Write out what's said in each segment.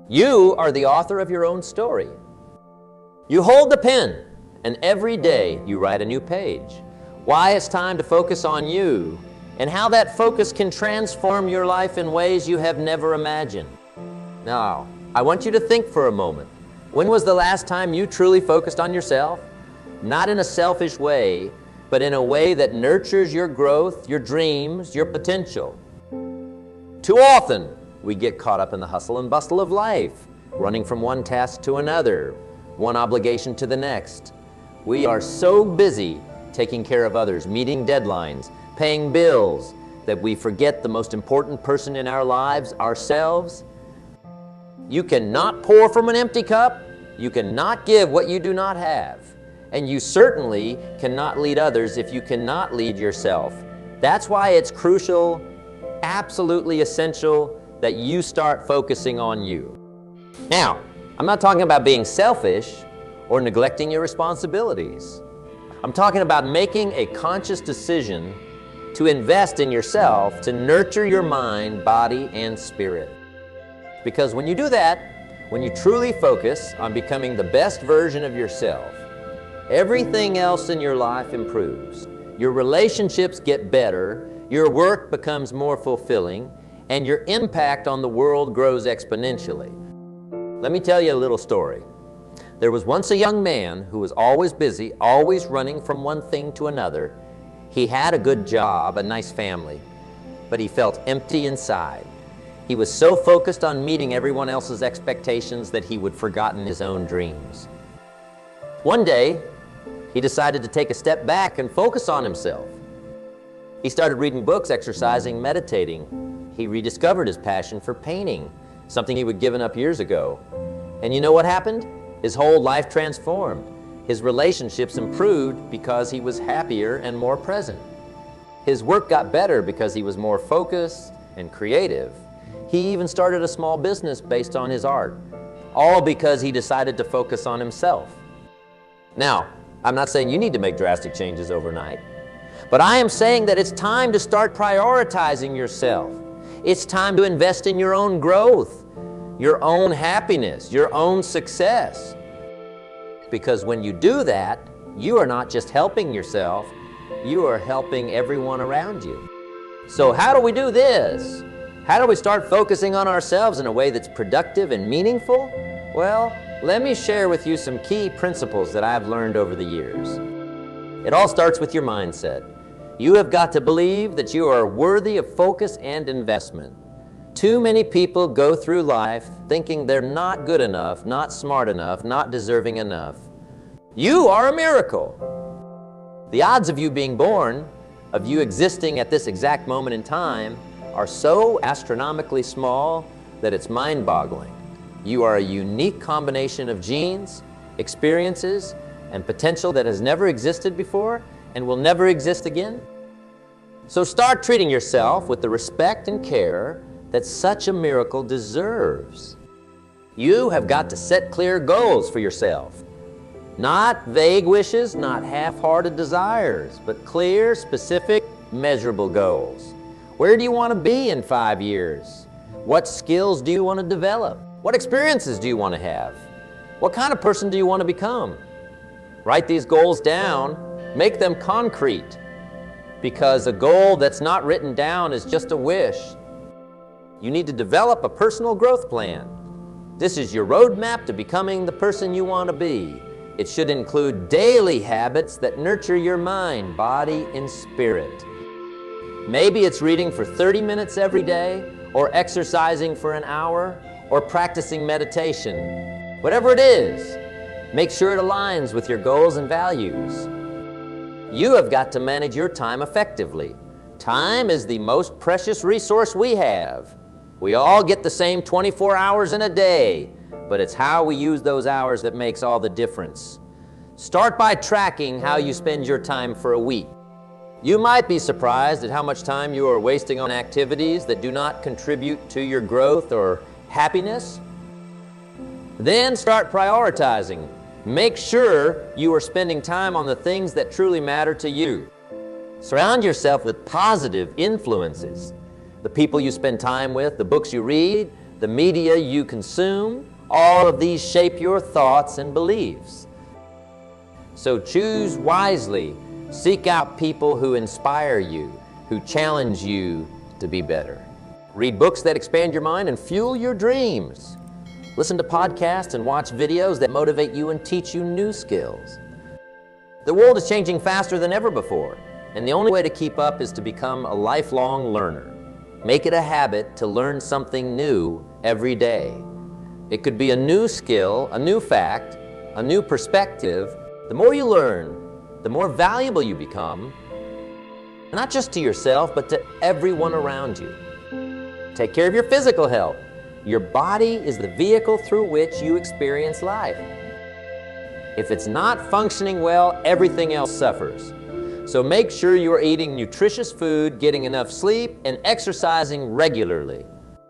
You are the author of your own story. You hold the pen, and every day you write a new page. Why it's time to focus on you and how that focus can transform your life in ways you have never imagined. Now, I want you to think for a moment. When was the last time you truly focused on yourself? Not in a selfish way, but in a way that nurtures your growth, your dreams, your potential. Too often, we get caught up in the hustle and bustle of life, running from one task to another, one obligation to the next. We are so busy taking care of others, meeting deadlines, paying bills, that we forget the most important person in our lives, ourselves. You cannot pour from an empty cup. You cannot give what you do not have. And you certainly cannot lead others if you cannot lead yourself. That's why it's crucial, absolutely essential, that you start focusing on you. Now, I'm not talking about being selfish or neglecting your responsibilities. I'm talking about making a conscious decision to invest in yourself, to nurture your mind, body, and spirit. Because when you do that, when you truly focus on becoming the best version of yourself, everything else in your life improves. Your relationships get better, your work becomes more fulfilling, and your impact on the world grows exponentially. Let me tell you a little story. There was once a young man who was always busy, always running from one thing to another. He had a good job, a nice family, but he felt empty inside. He was so focused on meeting everyone else's expectations that he would forgotten his own dreams. One day, he decided to take a step back and focus on himself. He started reading books, exercising, meditating. He rediscovered his passion for painting, something he had given up years ago. And you know what happened? His whole life transformed. His relationships improved because he was happier and more present. His work got better because he was more focused and creative. He even started a small business based on his art, all because he decided to focus on himself. Now, I'm not saying you need to make drastic changes overnight, but I am saying that it's time to start prioritizing yourself. It's time to invest in your own growth, your own happiness, your own success. Because when you do that, you are not just helping yourself, you are helping everyone around you. So how do we do this? How do we start focusing on ourselves in a way that's productive and meaningful? Well, let me share with you some key principles that I've learned over the years. It all starts with your mindset. You have got to believe that you are worthy of focus and investment. Too many people go through life thinking they're not good enough, not smart enough, not deserving enough. You are a miracle. The odds of you being born, of you existing at this exact moment in time, are so astronomically small that it's mind-boggling. You are a unique combination of genes, experiences, and potential that has never existed before and will never exist again. So start treating yourself with the respect and care that such a miracle deserves. You have got to set clear goals for yourself. Not vague wishes, not half-hearted desires, but clear, specific, measurable goals. Where do you want to be in 5 years? What skills do you want to develop? What experiences do you want to have? What kind of person do you want to become? Write these goals down, make them concrete, because a goal that's not written down is just a wish. You need to develop a personal growth plan. This is your roadmap to becoming the person you want to be. It should include daily habits that nurture your mind, body, and spirit. Maybe it's reading for 30 minutes every day, or exercising for an hour, or practicing meditation. Whatever it is, make sure it aligns with your goals and values. You have got to manage your time effectively. Time is the most precious resource we have. We all get the same 24 hours in a day, but it's how we use those hours that makes all the difference. Start by tracking how you spend your time for a week. You might be surprised at how much time you are wasting on activities that do not contribute to your growth or happiness. Then start prioritizing. Make sure you are spending time on the things that truly matter to you. Surround yourself with positive influences. The people you spend time with, the books you read, the media you consume, all of these shape your thoughts and beliefs. So choose wisely. Seek out people who inspire you, who challenge you to be better. Read books that expand your mind and fuel your dreams. Listen to podcasts and watch videos that motivate you and teach you new skills. The world is changing faster than ever before, and the only way to keep up is to become a lifelong learner. Make it a habit to learn something new every day. It could be a new skill, a new fact, a new perspective. The more you learn, the more valuable you become, not just to yourself, but to everyone around you. Take care of your physical health. Your body is the vehicle through which you experience life. If it's not functioning well, everything else suffers. So make sure you are eating nutritious food, getting enough sleep, and exercising regularly.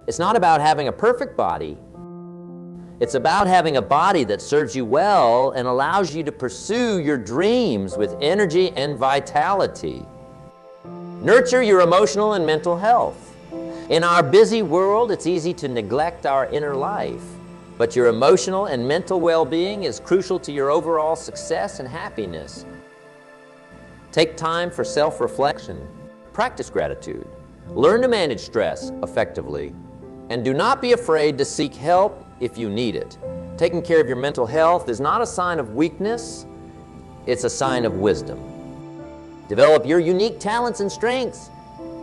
It's not about having a perfect body. It's about having a body that serves you well and allows you to pursue your dreams with energy and vitality. Nurture your emotional and mental health. In our busy world, it's easy to neglect our inner life, but your emotional and mental well-being is crucial to your overall success and happiness. Take time for self-reflection. Practice gratitude. Learn to manage stress effectively. And do not be afraid to seek help if you need it. Taking care of your mental health is not a sign of weakness, it's a sign of wisdom. Develop your unique talents and strengths.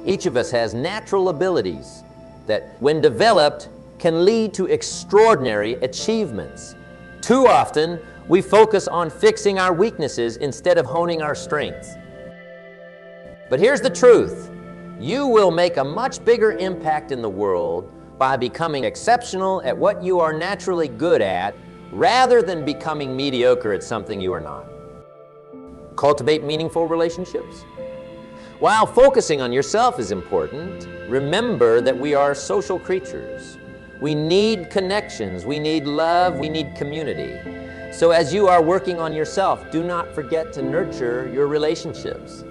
Each of us has natural abilities that, when developed, can lead to extraordinary achievements. Too often, we focus on fixing our weaknesses instead of honing our strengths. But here's the truth. You will make a much bigger impact in the world by becoming exceptional at what you are naturally good at, rather than becoming mediocre at something you are not. Cultivate meaningful relationships. While focusing on yourself is important, remember that we are social creatures. We need connections, we need love, we need community. So as you are working on yourself, do not forget to nurture your relationships.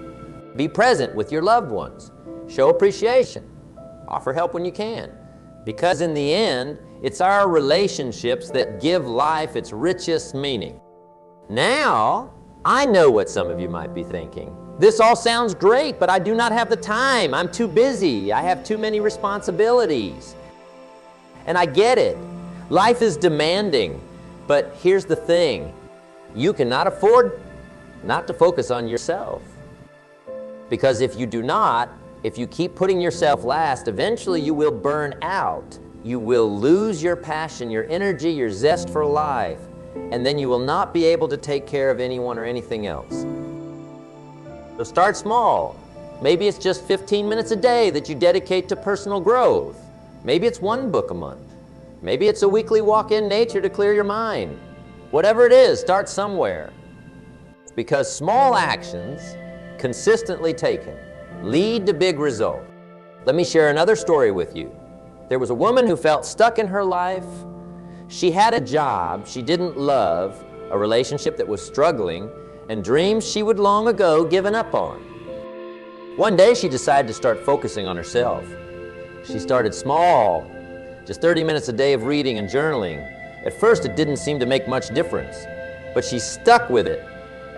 Be present with your loved ones. Show appreciation. Offer help when you can. Because in the end, it's our relationships that give life its richest meaning. Now, I know what some of you might be thinking. This all sounds great, but I do not have the time. I'm too busy. I have too many responsibilities. And I get it. Life is demanding. But here's the thing. You cannot afford not to focus on yourself. Because if you do not, if you keep putting yourself last, eventually you will burn out. You will lose your passion, your energy, your zest for life. And then you will not be able to take care of anyone or anything else. So start small. Maybe it's just 15 minutes a day that you dedicate to personal growth. Maybe it's one book a month. Maybe it's a weekly walk in nature to clear your mind. Whatever it is, start somewhere. Because small actions, consistently taken, lead to big results. Let me share another story with you. There was a woman who felt stuck in her life. She had a job she didn't love, a relationship that was struggling, and dreams she would long ago given up on. One day she decided to start focusing on herself. She started small, just 30 minutes a day of reading and journaling. At first it didn't seem to make much difference, but she stuck with it.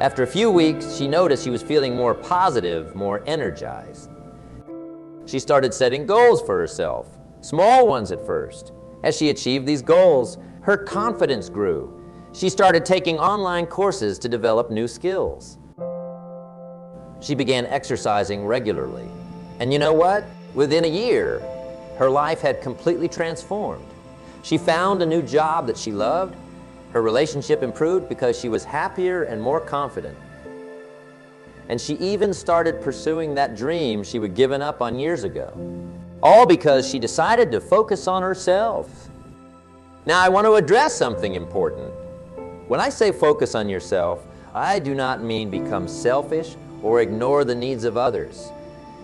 After a few weeks, she noticed she was feeling more positive, more energized. She started setting goals for herself, small ones at first. As she achieved these goals, her confidence grew. She started taking online courses to develop new skills. She began exercising regularly. And you know what? Within a year, her life had completely transformed. She found a new job that she loved. Her relationship improved because she was happier and more confident. And she even started pursuing that dream she had given up on years ago. All because she decided to focus on herself. Now I want to address something important. When I say focus on yourself, I do not mean become selfish or ignore the needs of others.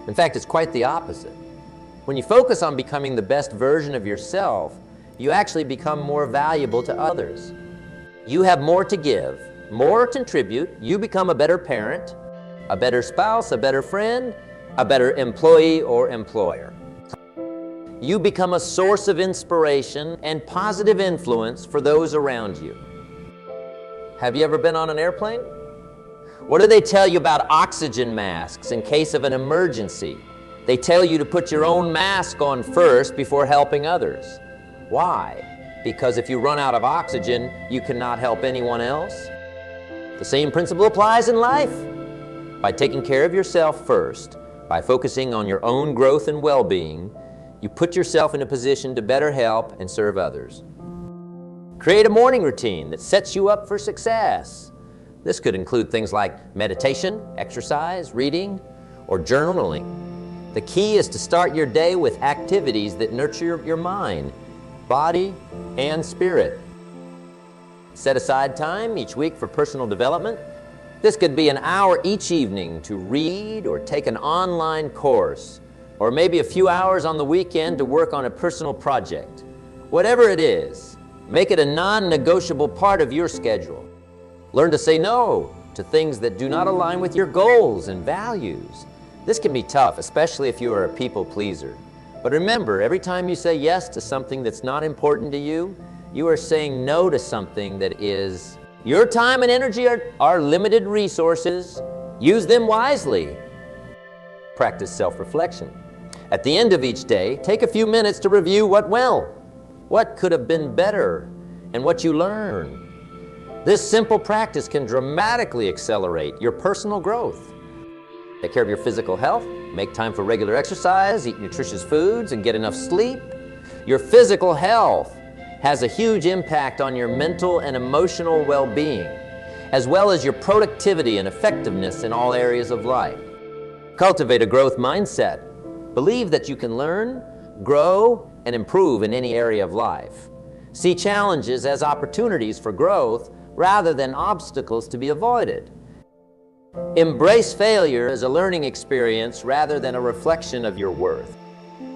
In fact, it's quite the opposite. When you focus on becoming the best version of yourself, you actually become more valuable to others. You have more to give, more to contribute. You become a better parent, a better spouse, a better friend, a better employee or employer. you become a source of inspiration and positive influence for those around you. Have you ever been on an airplane? What do they tell you about oxygen masks in case of an emergency? They tell you to put your own mask on first before helping others. Why? Because if you run out of oxygen, you cannot help anyone else. The same principle applies in life. By taking care of yourself first, by focusing on your own growth and well-being, you put yourself in a position to better help and serve others. Create a morning routine that sets you up for success. This could include things like meditation, exercise, reading, or journaling. The key is to start your day with activities that nurture your mind, body, and spirit. Set aside time each week for personal development. This could be an hour each evening to read or take an online course, or maybe a few hours on the weekend to work on a personal project. Whatever it is, make it a non-negotiable part of your schedule. Learn to say no to things that do not align with your goals and values. This can be tough, especially if you are a people pleaser. But remember, every time you say yes to something that's not important to you, you are saying no to something that is. Your time and energy are limited resources. Use them wisely. Practice self-reflection. At the end of each day, take a few minutes to review what could have been better, and what you learned. This simple practice can dramatically accelerate your personal growth. Take care of your physical health, make time for regular exercise, eat nutritious foods, and get enough sleep. Your physical health has a huge impact on your mental and emotional well-being, as well as your productivity and effectiveness in all areas of life. Cultivate a growth mindset. Believe that you can learn, grow, and improve in any area of life. See challenges as opportunities for growth rather than obstacles to be avoided. Embrace failure as a learning experience rather than a reflection of your worth.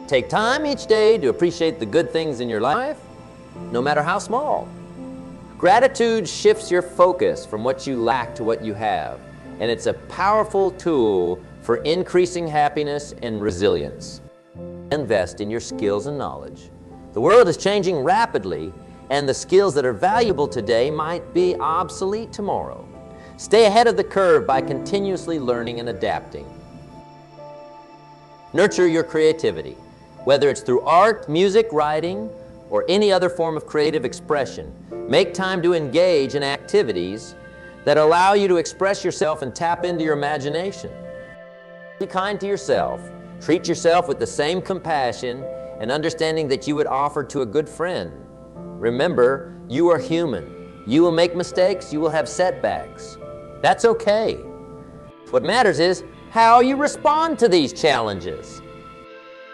Take time each day to appreciate the good things in your life, no matter how small. Gratitude shifts your focus from what you lack to what you have, and it's a powerful tool for increasing happiness and resilience. Invest in your skills and knowledge. The world is changing rapidly, and the skills that are valuable today might be obsolete tomorrow. Stay ahead of the curve by continuously learning and adapting. Nurture your creativity, whether it's through art, music, writing, or any other form of creative expression. Make time to engage in activities that allow you to express yourself and tap into your imagination. Be kind to yourself. Treat yourself with the same compassion and understanding that you would offer to a good friend. Remember, you are human. You will make mistakes, you will have setbacks. That's okay. What matters is how you respond to these challenges.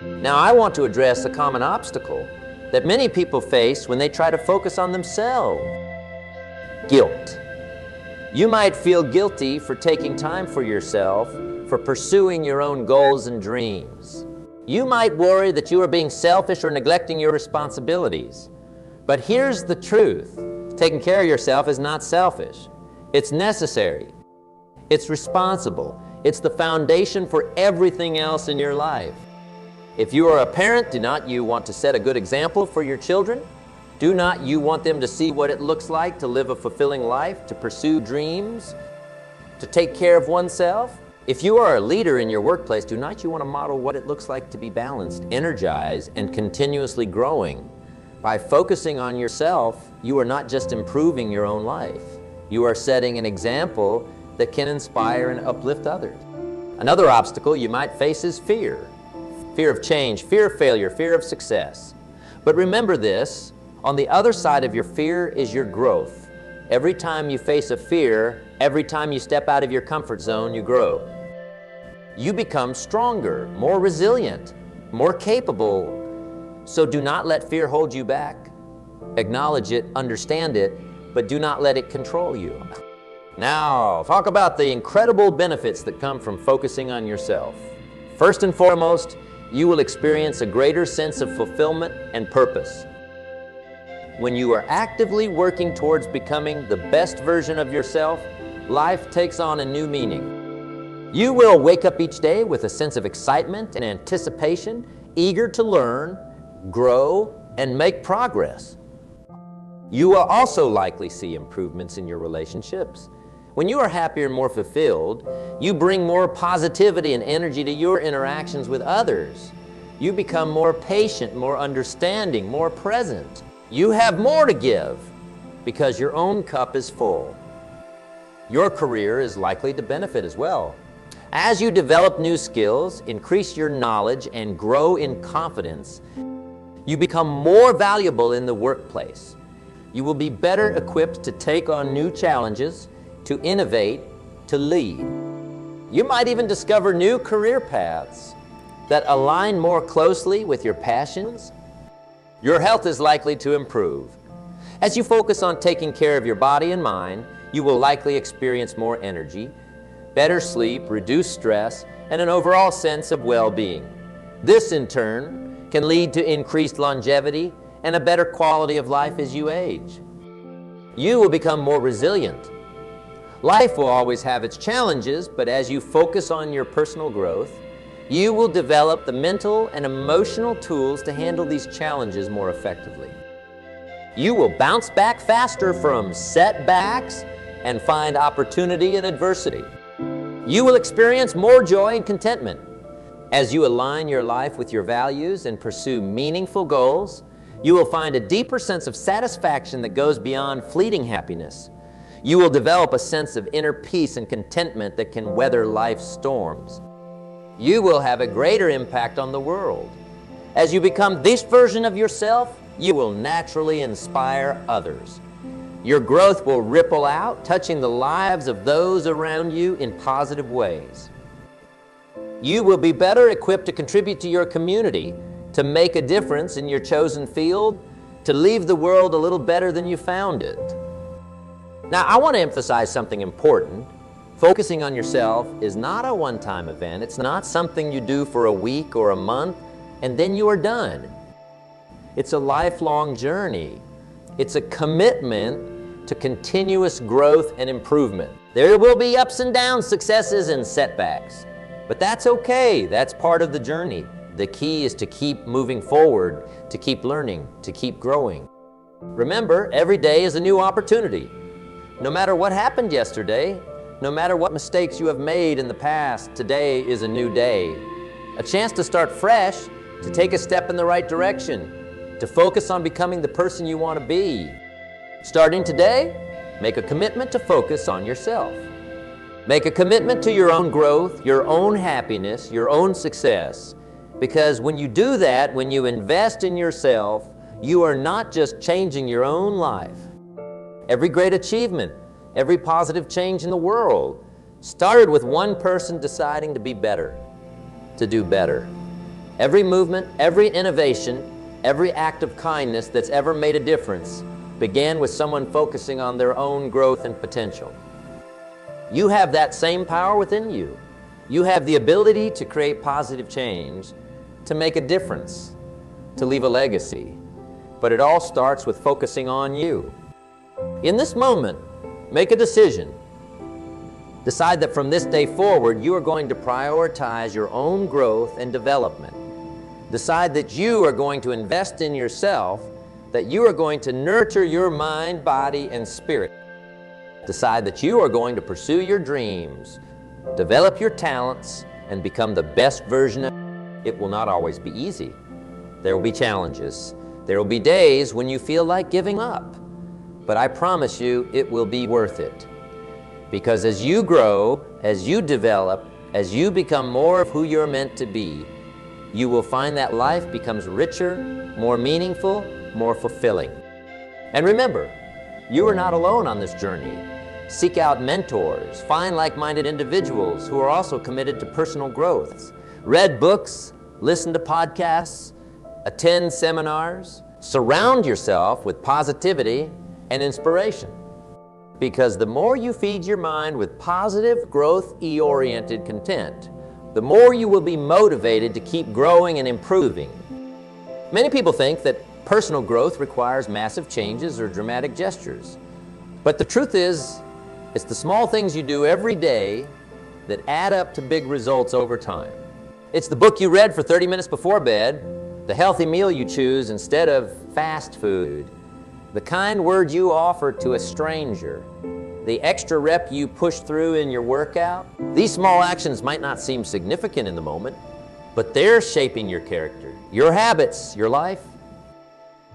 Now, I want to address a common obstacle that many people face when they try to focus on themselves. Guilt. You might feel guilty for taking time for yourself, for pursuing your own goals and dreams. You might worry that you are being selfish or neglecting your responsibilities. But here's the truth. Taking care of yourself is not selfish. It's necessary. It's responsible. It's the foundation for everything else in your life. If you are a parent, do not you want to set a good example for your children? Do not you want them to see what it looks like to live a fulfilling life, to pursue dreams, to take care of oneself? If you are a leader in your workplace, do not you want to model what it looks like to be balanced, energized, and continuously growing? By focusing on yourself, you are not just improving your own life. You are setting an example that can inspire and uplift others. Another obstacle you might face is fear. Fear of change, fear of failure, fear of success. But remember this, on the other side of your fear is your growth. Every time you face a fear, every time you step out of your comfort zone, you grow. You become stronger, more resilient, more capable. So do not let fear hold you back. Acknowledge it, understand it, but do not let it control you. Now, talk about the incredible benefits that come from focusing on yourself. First and foremost, you will experience a greater sense of fulfillment and purpose. When you are actively working towards becoming the best version of yourself, life takes on a new meaning. You will wake up each day with a sense of excitement and anticipation, eager to learn, grow, and make progress. You will also likely see improvements in your relationships. When you are happier and more fulfilled, you bring more positivity and energy to your interactions with others. You become more patient, more understanding, more present. You have more to give because your own cup is full. Your career is likely to benefit as well. As you develop new skills, increase your knowledge, and grow in confidence, you become more valuable in the workplace. You will be better equipped to take on new challenges, to innovate, to lead. You might even discover new career paths that align more closely with your passions. Your health is likely to improve. As you focus on taking care of your body and mind, you will likely experience more energy, better sleep, reduced stress, and an overall sense of well-being. This, in turn, can lead to increased longevity and a better quality of life as you age. You will become more resilient. Life will always have its challenges, but as you focus on your personal growth, you will develop the mental and emotional tools to handle these challenges more effectively. You will bounce back faster from setbacks and find opportunity in adversity. You will experience more joy and contentment. As you align your life with your values and pursue meaningful goals, you will find a deeper sense of satisfaction that goes beyond fleeting happiness. You will develop a sense of inner peace and contentment that can weather life's storms. You will have a greater impact on the world. As you become this version of yourself, you will naturally inspire others. Your growth will ripple out, touching the lives of those around you in positive ways. You will be better equipped to contribute to your community, to make a difference in your chosen field, to leave the world a little better than you found it. Now, I want to emphasize something important. Focusing on yourself is not a one-time event. It's not something you do for a week or a month, and then you are done. It's a lifelong journey. It's a commitment to continuous growth and improvement. There will be ups and downs, successes and setbacks, but that's okay. That's part of the journey. The key is to keep moving forward, to keep learning, to keep growing. Remember, every day is a new opportunity. No matter what happened yesterday, no matter what mistakes you have made in the past, today is a new day. A chance to start fresh, to take a step in the right direction, to focus on becoming the person you want to be. Starting today, make a commitment to focus on yourself. Make a commitment to your own growth, your own happiness, your own success. Because when you do that, when you invest in yourself, you are not just changing your own life. Every great achievement, every positive change in the world started with one person deciding to be better, to do better. Every movement, every innovation, every act of kindness that's ever made a difference began with someone focusing on their own growth and potential. You have that same power within you. You have the ability to create positive change, to make a difference, to leave a legacy. But it all starts with focusing on you. In this moment, make a decision. Decide that from this day forward, you are going to prioritize your own growth and development. Decide that you are going to invest in yourself, that you are going to nurture your mind, body, and spirit. Decide that you are going to pursue your dreams, develop your talents, and become the best version of you. It will not always be easy. There will be challenges. There will be days when you feel like giving up. But I promise you, it will be worth it. Because as you grow, as you develop, as you become more of who you're meant to be, you will find that life becomes richer, more meaningful, more fulfilling. And remember, you are not alone on this journey. Seek out mentors, find like-minded individuals who are also committed to personal growth. Read books, listen to podcasts, attend seminars, surround yourself with positivity and inspiration. Because the more you feed your mind with positive, growth-oriented content, the more you will be motivated to keep growing and improving. Many people think that personal growth requires massive changes or dramatic gestures. But the truth is, it's the small things you do every day that add up to big results over time. It's the book you read for 30 minutes before bed the healthy meal you choose instead of fast food, the kind word you offer to a stranger, the extra rep you push through in your workout. These small actions might not seem significant in the moment, but they're shaping your character, your habits, your life.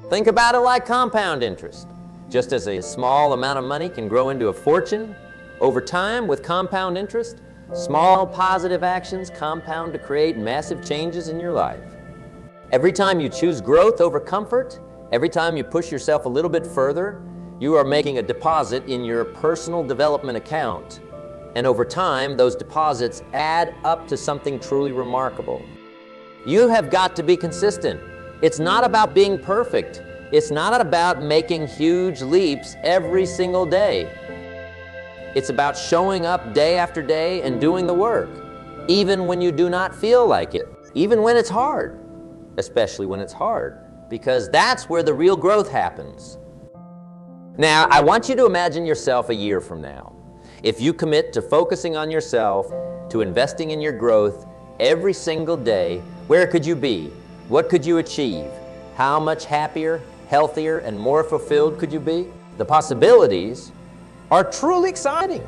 Think about it like compound interest. Just as a small amount of money can grow into a fortune, over time with compound interest, small positive actions compound to create massive changes in your life. Every time you choose growth over comfort, every time you push yourself a little bit further, you are making a deposit in your personal development account. And over time, those deposits add up to something truly remarkable. You have got to be consistent. It's not about being perfect. It's not about making huge leaps every single day. It's about showing up day after day and doing the work, even when you do not feel like it, even when it's hard, especially when it's hard, because that's where the real growth happens. Now, I want you to imagine yourself a year from now. If you commit to focusing on yourself, to investing in your growth every single day, where could you be? What could you achieve? How much happier, healthier, and more fulfilled could you be? The possibilities are truly exciting.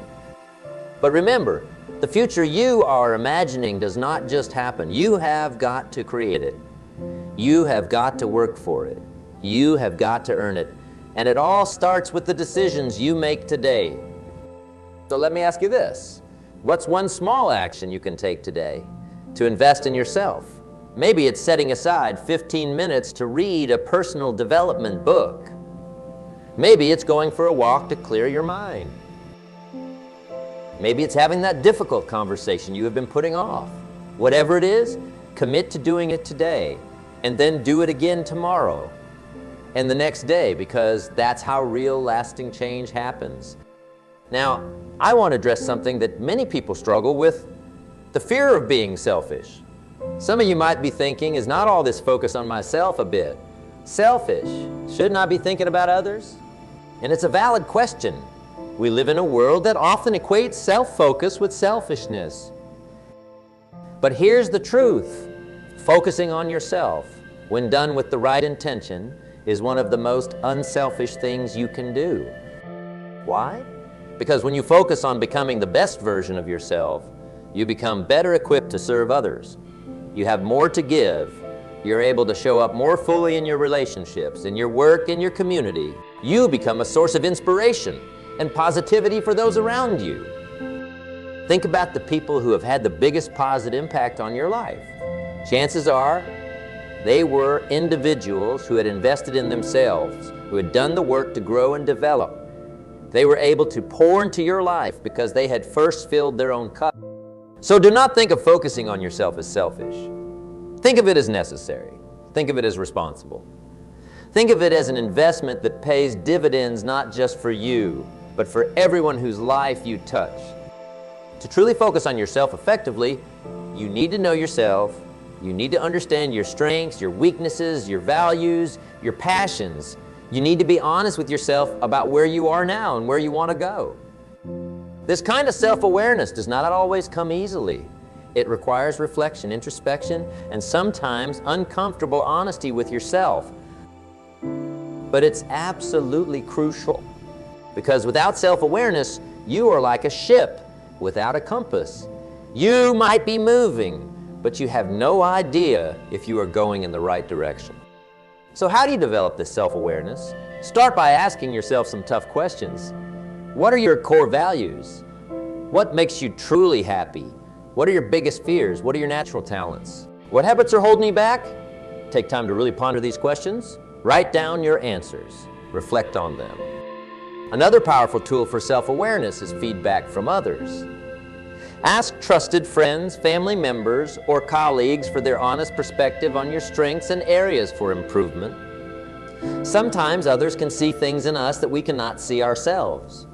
But remember, the future you are imagining does not just happen. You have got to create it. You have got to work for it. You have got to earn it. And it all starts with the decisions you make today. So let me ask you this. What's one small action you can take today to invest in yourself? Maybe it's setting aside 15 minutes to read a personal development book. Maybe it's going for a walk to clear your mind. Maybe it's having that difficult conversation you have been putting off. Whatever it is, commit to doing it today, and then do it again tomorrow and the next day, because that's how real lasting change happens. Now, I want to address something that many people struggle with, the fear of being selfish. Some of you might be thinking, is not all this focus on myself a bit selfish? Shouldn't I be thinking about others? And it's a valid question. We live in a world that often equates self-focus with selfishness. But here's the truth. Focusing on yourself, when done with the right intention, is one of the most unselfish things you can do. Why? Because when you focus on becoming the best version of yourself, you become better equipped to serve others. You have more to give. You're able to show up more fully in your relationships, in your work, in your community. You become a source of inspiration and positivity for those around you. Think about the people who have had the biggest positive impact on your life. Chances are they were individuals who had invested in themselves, who had done the work to grow and develop. They were able to pour into your life because they had first filled their own cup. So do not think of focusing on yourself as selfish. Think of it as necessary. Think of it as responsible. Think of it as an investment that pays dividends not just for you, but for everyone whose life you touch. To truly focus on yourself effectively, you need to know yourself. You need to understand your strengths, your weaknesses, your values, your passions. You need to be honest with yourself about where you are now and where you want to go. This kind of self-awareness does not always come easily. It requires reflection, introspection, and sometimes uncomfortable honesty with yourself. But it's absolutely crucial, because without self-awareness, you are like a ship without a compass. You might be moving, but you have no idea if you are going in the right direction. So how do you develop this self-awareness? Start by asking yourself some tough questions. What are your core values? What makes you truly happy? What are your biggest fears? What are your natural talents? What habits are holding you back? Take time to really ponder these questions. Write down your answers. Reflect on them. Another powerful tool for self-awareness is feedback from others. Ask trusted friends, family members, or colleagues for their honest perspective on your strengths and areas for improvement. Sometimes others can see things in us that we cannot see ourselves.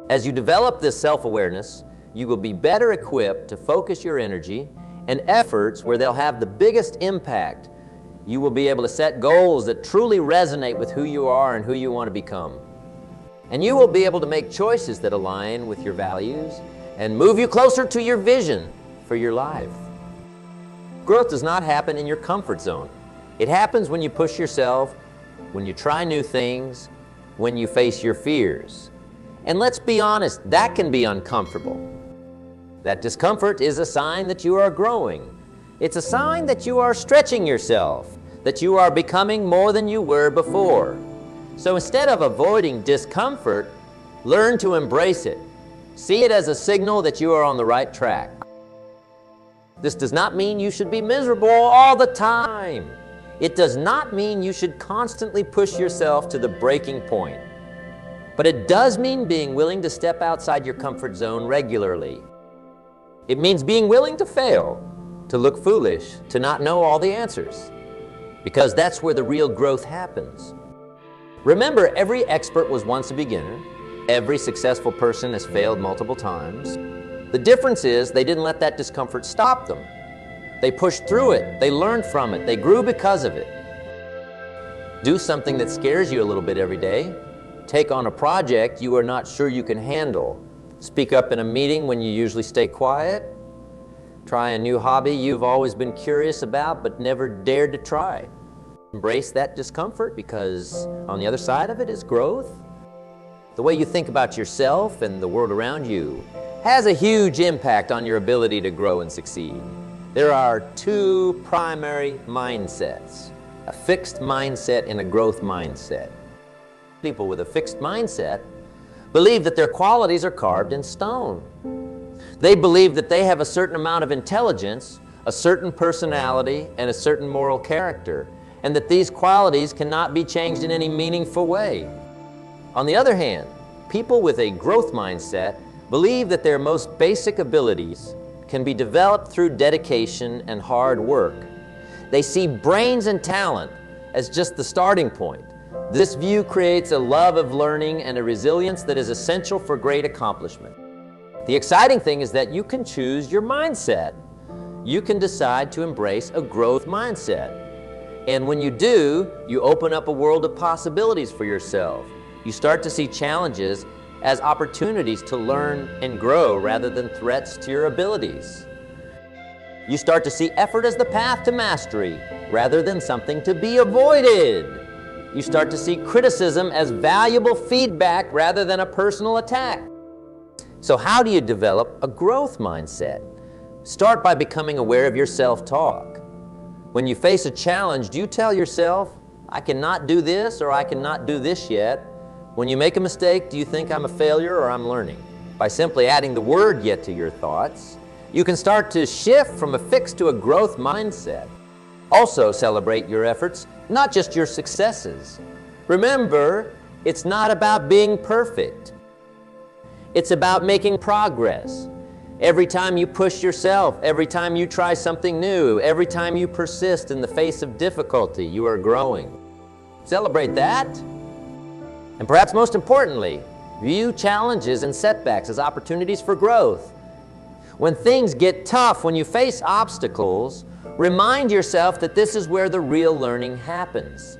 As you develop this self-awareness, you will be better equipped to focus your energy and efforts where they'll have the biggest impact. You will be able to set goals that truly resonate with who you are and who you want to become. And you will be able to make choices that align with your values and move you closer to your vision for your life. Growth does not happen in your comfort zone. It happens when you push yourself, when you try new things, when you face your fears. And let's be honest, that can be uncomfortable. That discomfort is a sign that you are growing. It's a sign that you are stretching yourself, that you are becoming more than you were before. So instead of avoiding discomfort, learn to embrace it. See it as a signal that you are on the right track. This does not mean you should be miserable all the time. It does not mean you should constantly push yourself to the breaking point. But it does mean being willing to step outside your comfort zone regularly. It means being willing to fail, to look foolish, to not know all the answers, because that's where the real growth happens. Remember, every expert was once a beginner. Every successful person has failed multiple times. The difference is they didn't let that discomfort stop them. They pushed through it, they learned from it, they grew because of it. Do something that scares you a little bit every day. Take on a project you are not sure you can handle. Speak up in a meeting when you usually stay quiet. Try a new hobby you've always been curious about but never dared to try. Embrace that discomfort, because on the other side of it is growth. The way you think about yourself and the world around you has a huge impact on your ability to grow and succeed. There are two primary mindsets, a fixed mindset and a growth mindset. People with a fixed mindset believe that their qualities are carved in stone. They believe that they have a certain amount of intelligence, a certain personality, and a certain moral character, and that these qualities cannot be changed in any meaningful way. On the other hand, people with a growth mindset believe that their most basic abilities can be developed through dedication and hard work. They see brains and talent as just the starting point. This view creates a love of learning and a resilience that is essential for great accomplishment. The exciting thing is that you can choose your mindset. You can decide to embrace a growth mindset. And when you do, you open up a world of possibilities for yourself. You start to see challenges as opportunities to learn and grow rather than threats to your abilities. You start to see effort as the path to mastery rather than something to be avoided. You start to see criticism as valuable feedback rather than a personal attack. So how do you develop a growth mindset? Start by becoming aware of your self-talk. When you face a challenge, do you tell yourself, I cannot do this or I cannot do this yet? When you make a mistake, do you think I'm a failure or I'm learning? By simply adding the word yet to your thoughts, you can start to shift from a fixed to a growth mindset. Also celebrate your efforts, not just your successes. Remember, it's not about being perfect. It's about making progress. Every time you push yourself, every time you try something new, every time you persist in the face of difficulty, you are growing. Celebrate that. And perhaps most importantly, view challenges and setbacks as opportunities for growth. When things get tough, when you face obstacles, remind yourself that this is where the real learning happens.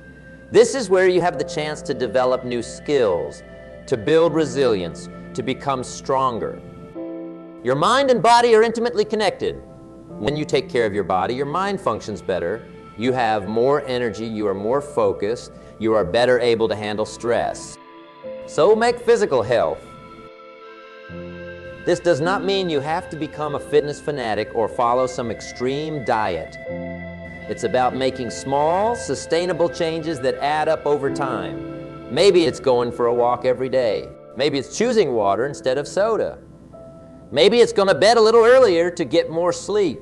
This is where you have the chance to develop new skills, to build resilience, to become stronger. Your mind and body are intimately connected. When you take care of your body, your mind functions better. You have more energy, you are more focused, you are better able to handle stress. So make physical health. This does not mean you have to become a fitness fanatic or follow some extreme diet. It's about making small, sustainable changes that add up over time. Maybe it's going for a walk every day. Maybe it's choosing water instead of soda. Maybe it's going to bed a little earlier to get more sleep.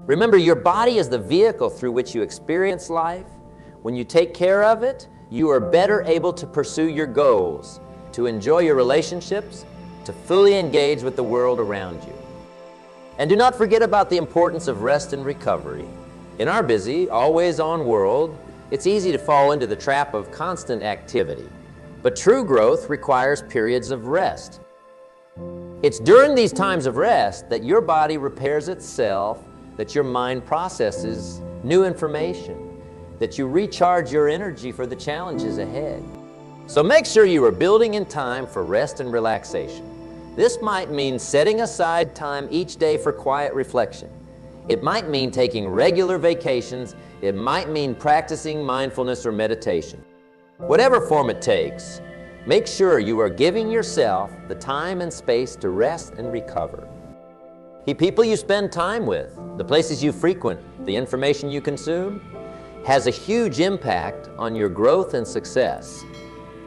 Remember, your body is the vehicle through which you experience life. When you take care of it, you are better able to pursue your goals, to enjoy your relationships, to fully engage with the world around you. And do not forget about the importance of rest and recovery. In our busy, always-on world, it's easy to fall into the trap of constant activity. But true growth requires periods of rest. It's during these times of rest that your body repairs itself, that your mind processes new information, that you recharge your energy for the challenges ahead. So make sure you are building in time for rest and relaxation. This might mean setting aside time each day for quiet reflection. It might mean taking regular vacations. It might mean practicing mindfulness or meditation. Whatever form it takes, make sure you are giving yourself the time and space to rest and recover. The people you spend time with, the places you frequent, the information you consume, has a huge impact on your growth and success.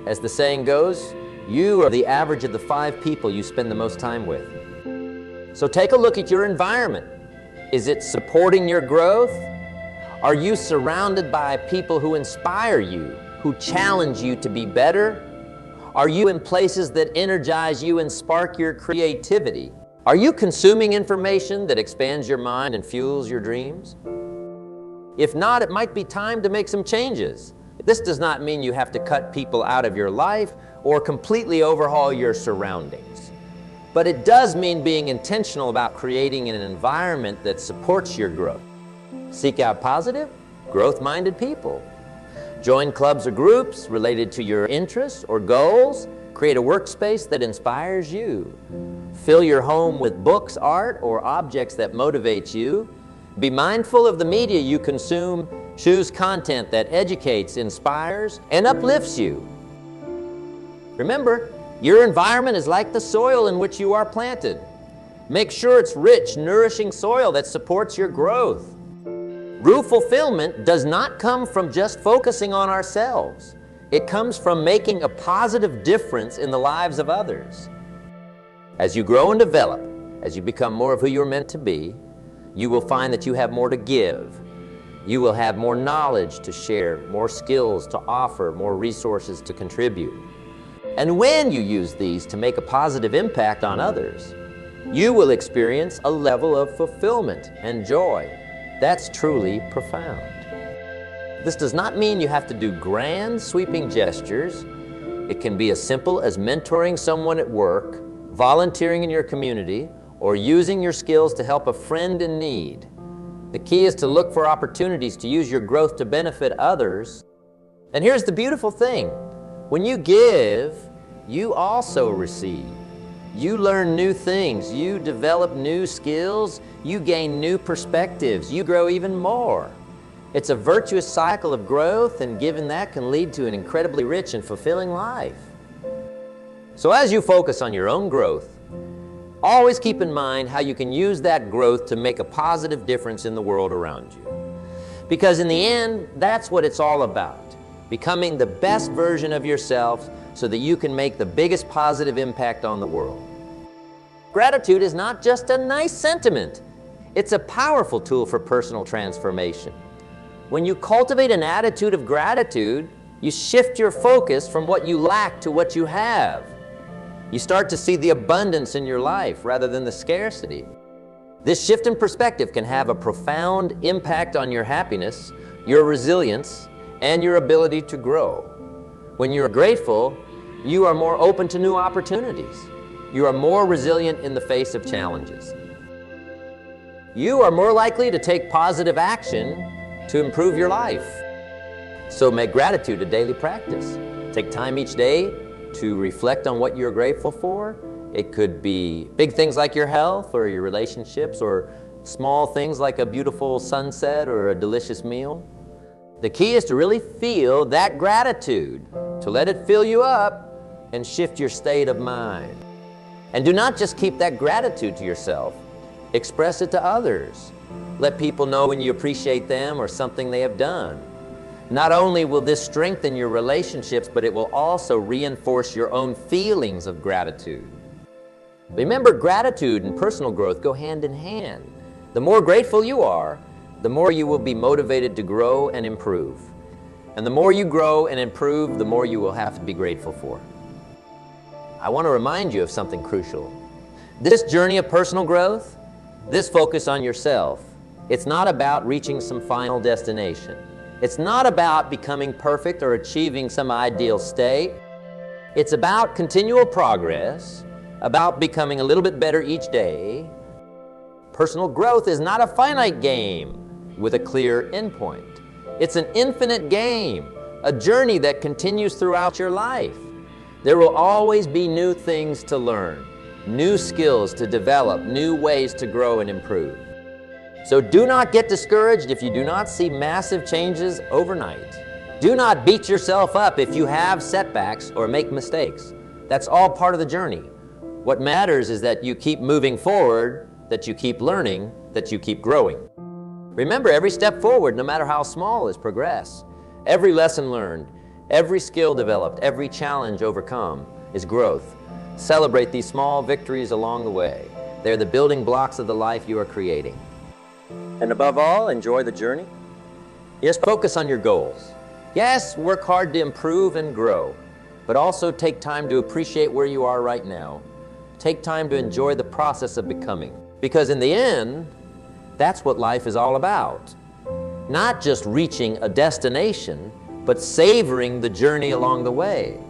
As the saying goes, you are the average of the 5 people you spend the most time with. So take a look at your environment. Is it supporting your growth? Are you surrounded by people who inspire you, who challenge you to be better? Are you in places that energize you and spark your creativity? Are you consuming information that expands your mind and fuels your dreams? If not, it might be time to make some changes. This does not mean you have to cut people out of your life or completely overhaul your surroundings. But it does mean being intentional about creating an environment that supports your growth. Seek out positive, growth-minded people. Join clubs or groups related to your interests or goals. Create a workspace that inspires you. Fill your home with books, art, or objects that motivate you. Be mindful of the media you consume. Choose content that educates, inspires, and uplifts you. Remember, your environment is like the soil in which you are planted. Make sure it's rich, nourishing soil that supports your growth. Real fulfillment does not come from just focusing on ourselves. It comes from making a positive difference in the lives of others. As you grow and develop, as you become more of who you're meant to be, you will find that you have more to give. You will have more knowledge to share, more skills to offer, more resources to contribute. And when you use these to make a positive impact on others, you will experience a level of fulfillment and joy that's truly profound. This does not mean you have to do grand, sweeping gestures. It can be as simple as mentoring someone at work, volunteering in your community, or using your skills to help a friend in need. The key is to look for opportunities to use your growth to benefit others. And here's the beautiful thing. When you give, you also receive. You learn new things. You develop new skills. You gain new perspectives. You grow even more. It's a virtuous cycle of growth, and given that can lead to an incredibly rich and fulfilling life. So as you focus on your own growth, always keep in mind how you can use that growth to make a positive difference in the world around you. Because in the end, that's what it's all about. Becoming the best version of yourself so that you can make the biggest positive impact on the world. Gratitude is not just a nice sentiment. It's a powerful tool for personal transformation. When you cultivate an attitude of gratitude, you shift your focus from what you lack to what you have. You start to see the abundance in your life rather than the scarcity. This shift in perspective can have a profound impact on your happiness, your resilience, and your ability to grow. When you're grateful, you are more open to new opportunities. You are more resilient in the face of challenges. You are more likely to take positive action to improve your life. So make gratitude a daily practice. Take time each day to reflect on what you're grateful for. It could be big things like your health or your relationships, or small things like a beautiful sunset or a delicious meal. The key is to really feel that gratitude, to let it fill you up and shift your state of mind. And do not just keep that gratitude to yourself. Express it to others. Let people know when you appreciate them or something they have done. Not only will this strengthen your relationships, but it will also reinforce your own feelings of gratitude. Remember, gratitude and personal growth go hand in hand. The more grateful you are, the more you will be motivated to grow and improve. And the more you grow and improve, the more you will have to be grateful for. I want to remind you of something crucial. This journey of personal growth, this focus on yourself, it's not about reaching some final destination. It's not about becoming perfect or achieving some ideal state. It's about continual progress, about becoming a little bit better each day. Personal growth is not a finite game with a clear endpoint. It's an infinite game, a journey that continues throughout your life. There will always be new things to learn, new skills to develop, new ways to grow and improve. So do not get discouraged if you do not see massive changes overnight. Do not beat yourself up if you have setbacks or make mistakes. That's all part of the journey. What matters is that you keep moving forward, that you keep learning, that you keep growing. Remember, every step forward, no matter how small, is progress. Every lesson learned, every skill developed, every challenge overcome is growth. Celebrate these small victories along the way. They're the building blocks of the life you are creating. And above all, enjoy the journey. Yes, focus on your goals. Yes, work hard to improve and grow, but also take time to appreciate where you are right now. Take time to enjoy the process of becoming. Because in the end, that's what life is all about. Not just reaching a destination, but savoring the journey along the way.